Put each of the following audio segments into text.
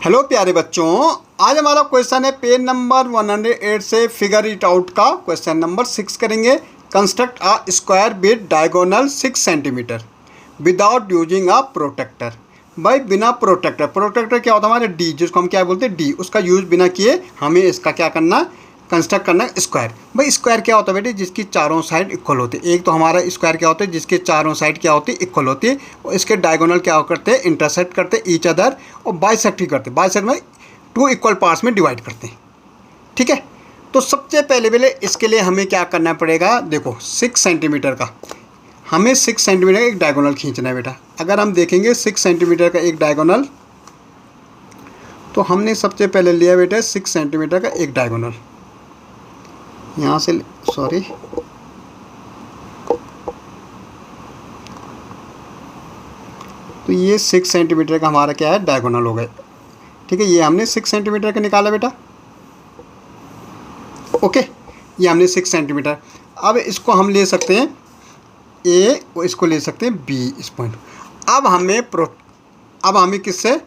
Hello प्यारे बच्चों, आज हमारा क्वेश्चन है पेज नंबर 108 से फिगर इट आउट का क्वेश्चन नंबर 6 करेंगे। Construct a square with diagonal 6 centimetre without using a protractor. भाई बिना प्रोटेक्टर क्या होता है हमारे डी, जिसको हम क्या बोलते हैं डी, उसका यूज़ बिना किए हमें इसका क्या करना, कंस्ट्रक्ट करना स्क्वायर। भाई स्क्वायर क्या होता है बेटे, जिसकी चारों साइड इक्वल होती है। एक तो हमारा स्क्वायर क्या होता है जिसके चारों साइड क्या होती है, इक्वल होती है। और इसके डायगोनल क्या करते हैं, इंटरसेक्ट करते हैं ईच अदर, और बाइसेक्ट ही करते हैं। बाइसेक्ट में 2 इक्वल पार्ट्स में डिवाइड करते हैं। ठीक है, तो सबसे पहले इसके लिए हमें क्या करना पड़ेगा, देखो 6 सेंटीमीटर का, हमें 6 सेंटीमीटर का एक डायगोनल खींचना है बेटा। अगर हम देखेंगे 6 सेंटीमीटर का एक डायगोनल, तो हमने सबसे पहले लिया बेटा 6 सेंटीमीटर का एक डायगोनल। यहाँ से सॉरी, तो ये 6 सेंटीमीटर का हमारा क्या है, डायगोनल हो गए। ठीक है, ये हमने 6 सेंटीमीटर का निकाला बेटा। ओके, ये हमने 6 सेंटीमीटर। अब इसको हम ले सकते हैं ए और इसको ले सकते हैं बी, इस पॉइंट। अब हमें किससे,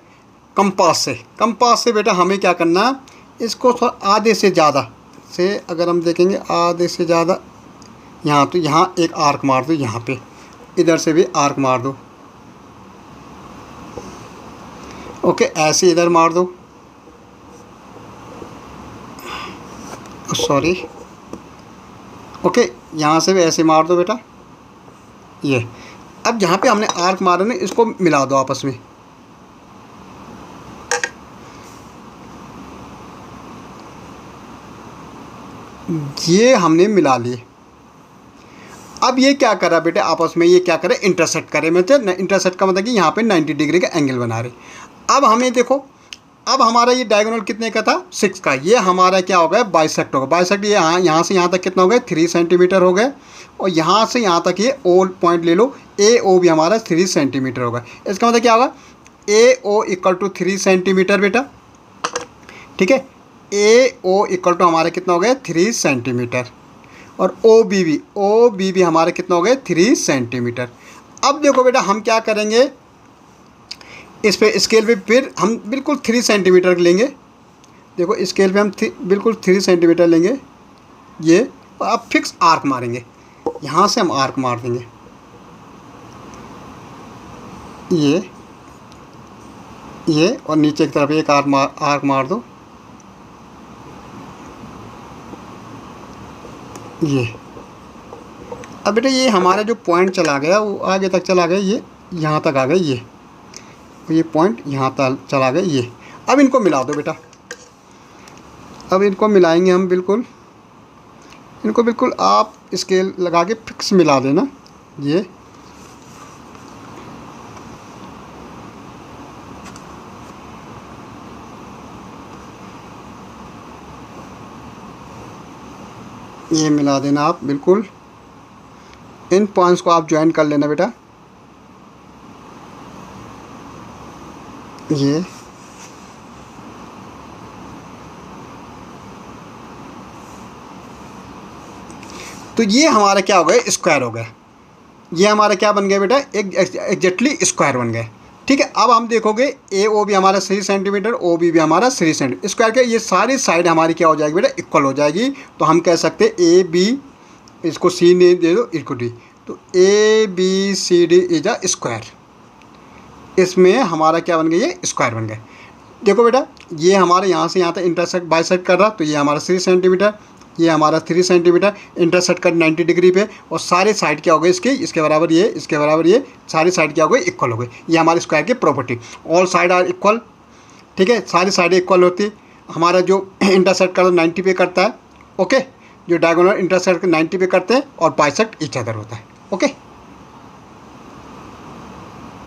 कंपास से बेटा हमें क्या करना, इसको थोड़ा आधे से ज़्यादा से, अगर हम देखेंगे आधे से ज़्यादा यहाँ, तो यहाँ एक आर्क मार दो, यहाँ पे इधर से भी आर्क मार दो। ओके, ऐसे इधर मार दो, सॉरी। ओके, यहाँ से भी ऐसे मार दो बेटा। ये अब जहाँ पे हमने आर्क मारा ना, इसको मिला दो आपस में। ये हमने मिला लिए। अब ये क्या करा बेटे, आपस में ये क्या करे, इंटरसेक्ट करे। मतलब इंटरसेक्ट का मतलब कि यहाँ पे 90 डिग्री का एंगल बना रहे। अब हमें देखो, अब हमारा ये डायगोनल कितने का था, 6 का, ये हमारा क्या हो गया, बाइसेक्ट होगा। बाइसेक्ट ये यहाँ से यहाँ तक कितना हो गया, 3 सेंटीमीटर हो गए। और यहाँ से यहाँ तक ये ओ पॉइंट ले लो, ए ओ भी हमारा 3 सेंटीमीटर होगा। इसका मतलब क्या होगा, ए ओ इक्वल टू 3 सेंटीमीटर बेटा। ठीक है, ए ओ इक्वल टू हमारा कितना हो गया, 3 सेंटीमीटर। और ओ बी भी हमारा कितना हो गया, 3 सेंटीमीटर। अब देखो बेटा हम क्या करेंगे, इस पे स्केल पे फिर हम बिल्कुल 3 सेंटीमीटर लेंगे। देखो स्केल पे हम बिल्कुल 3 सेंटीमीटर लेंगे ये, और अब फिक्स आर्क मारेंगे। यहाँ से हम आर्क मार देंगे, ये और नीचे की तरफ एक आर्क मार दो, ये। अब बेटा ये हमारा जो पॉइंट चला गया वो आगे तक चला गया, ये यहाँ तक आ गया, ये पॉइंट यहाँ तक चला गया, ये। अब इनको मिला दो बेटा। अब इनको मिलाएंगे हम, इनको बिल्कुल आप स्केल लगा के फिक्स मिला देना, ये मिला देना आप बिल्कुल। इन पॉइंट्स को आप ज्वाइन कर लेना बेटा, ये। तो ये हमारा क्या हो गया, स्क्वायर हो गया। ये हमारा क्या बन गया बेटा, एक एग्जैक्टली स्क्वायर बन गया। ठीक है, अब हम देखोगे ए ओ भी हमारा 3 सेंटीमीटर, ओ बी भी हमारा 3 सेंटीमीटर। स्क्वायर के ये सारी साइड हमारी क्या हो जाएगी बेटा, इक्वल हो जाएगी। तो हम कह सकते हैं ए बी, इसको सी ने दे दो, इसको डी, तो A B C D is a square. इसमें हमारा क्या बन गया, ये स्क्वायर बन गया। देखो बेटा ये हमारे यहाँ से यहाँ तक इंटरसेक्ट बाइसेक्ट कर रहा, तो ये हमारा 3 सेंटीमीटर, ये हमारा 3 सेंटीमीटर इंटरसेक्ट कर 90 डिग्री पे। और सारे साइड क्या हो गए इसके बराबर ये, इसके बराबर ये, सारी साइड क्या हो गई, इक्वल हो गई। ये हमारे स्क्वायर की property, all side are equal. ठीक है, सारी साइड इक्वल होती है। हमारा जो इंटरसेक्ट कर 90 पे करता है, ओके, जो डायगोनल इंटरसेक्ट 90 पे करते हैं, और बाइसेक्ट ईच अदर होता है। ओके।